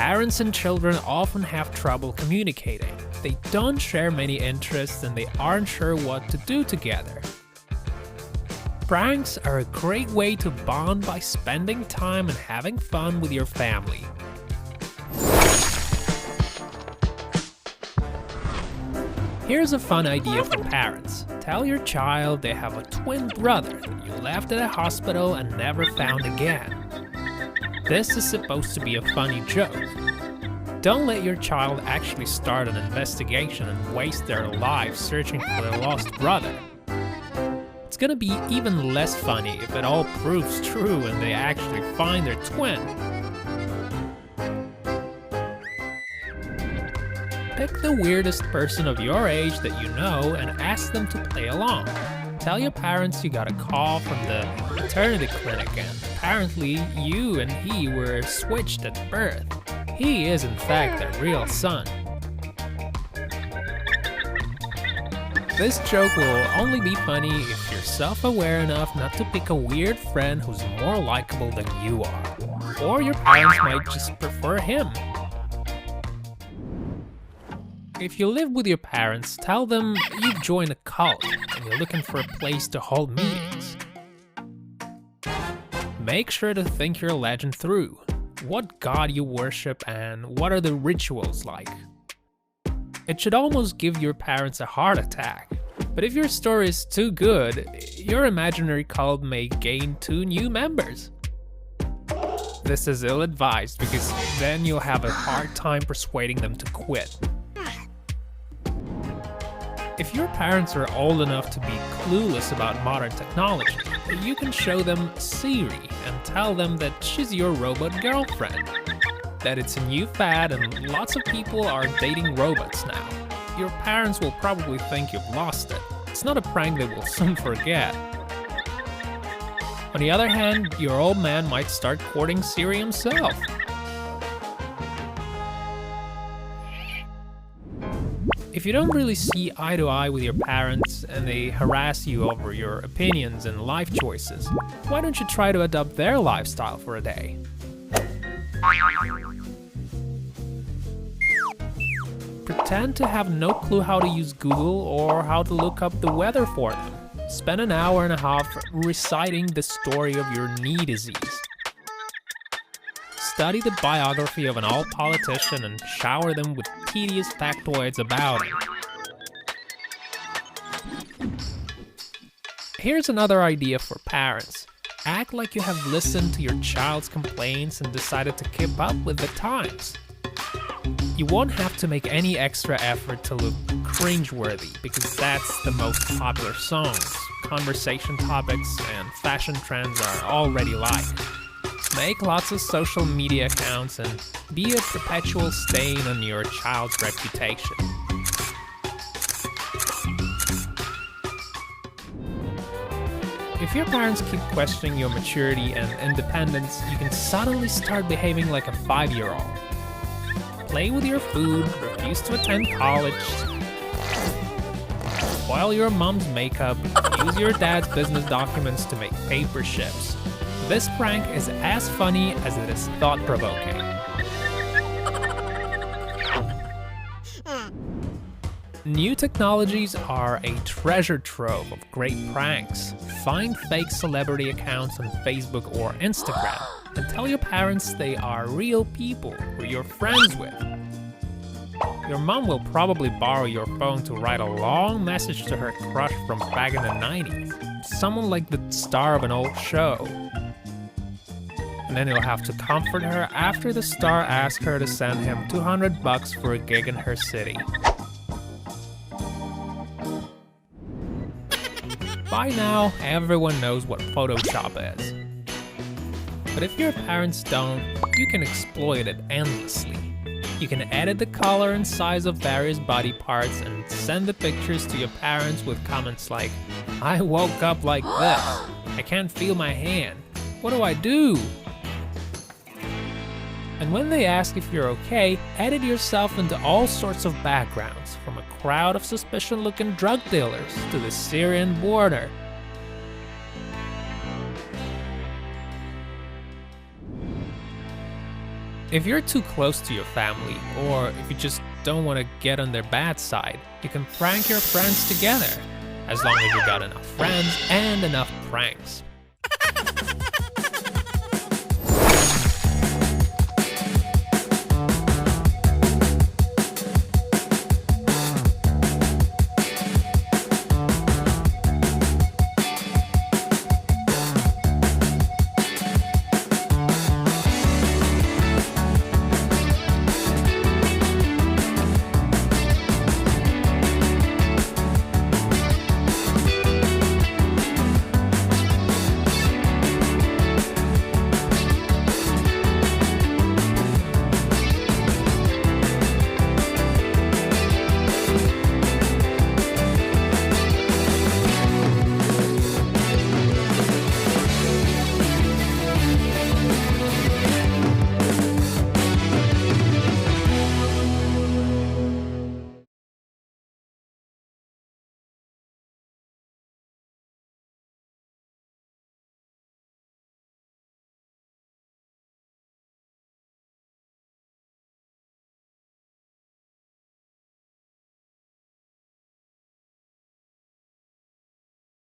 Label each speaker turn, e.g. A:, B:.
A: Parents and children often have trouble communicating. They don't share many interests and they aren't sure what to do together. Pranks are a great way to bond by spending time and having fun with your family. Here's a fun idea for parents. Tell your child they have a twin brother that you left at a hospital and never found again. This is supposed to be a funny joke. Don't let your child actually start an investigation and waste their lives searching for their lost brother. It's gonna be even less funny if it all proves true and they actually find their twin. Pick the weirdest person of your age that you know and ask them to play along. Tell your parents you got a call from the maternity clinic and apparently you and he were switched at birth. He is in fact their real son. This joke will only be funny if you're self-aware enough not to pick a weird friend who's more likable than you are. Or your parents might just prefer him. If you live with your parents, tell them you've joined a cult and you're looking for a place to hold meetings. Make sure to think your legend through. What god you worship and what are the rituals like? It should almost give your parents a heart attack. But if your story is too good, your imaginary cult may gain 2 new members. This is ill-advised because then you'll have a hard time persuading them to quit. If your parents are old enough to be clueless about modern technology, you can show them Siri and tell them that she's your robot girlfriend. That it's a new fad and lots of people are dating robots now. Your parents will probably think you've lost it. It's not a prank they will soon forget. On the other hand, your old man might start courting Siri himself. If you don't really see eye to eye with your parents and they harass you over your opinions and life choices, why don't you try to adopt their lifestyle for a day? Pretend to have no clue how to use Google or how to look up the weather for them. Spend an hour and a half reciting the story of your knee disease. Study the biography of an old politician and shower them with tedious factoids about him. Here's another idea for parents. Act like you have listened to your child's complaints and decided to keep up with the times. You won't have to make any extra effort to look cringeworthy because that's the most popular songs, conversation topics, and fashion trends are already liked. Make lots of social media accounts and be a perpetual stain on your child's reputation. If your parents keep questioning your maturity and independence, you can suddenly start behaving like a 5-year-old. Play with your food, refuse to attend college, spoil your mom's makeup, use your dad's business documents to make paper ships. This prank is as funny as it is thought-provoking. New technologies are a treasure trove of great pranks. Find fake celebrity accounts on Facebook or Instagram and tell your parents they are real people who you're friends with. Your mom will probably borrow your phone to write a long message to her crush from back in the 90s, someone like the star of an old show. And then you'll have to comfort her after the star asks her to send him $200 for a gig in her city. By now, everyone knows what Photoshop is. But if your parents don't, you can exploit it endlessly. You can edit the color and size of various body parts and send the pictures to your parents with comments like, "I woke up like this. I can't feel my hand. What do I do?" And when they ask if you're okay, edit yourself into all sorts of backgrounds, from a crowd of suspicious-looking drug dealers to the Syrian border. If you're too close to your family, or if you just don't want to get on their bad side, you can prank your friends together, as long as you got enough friends and enough pranks.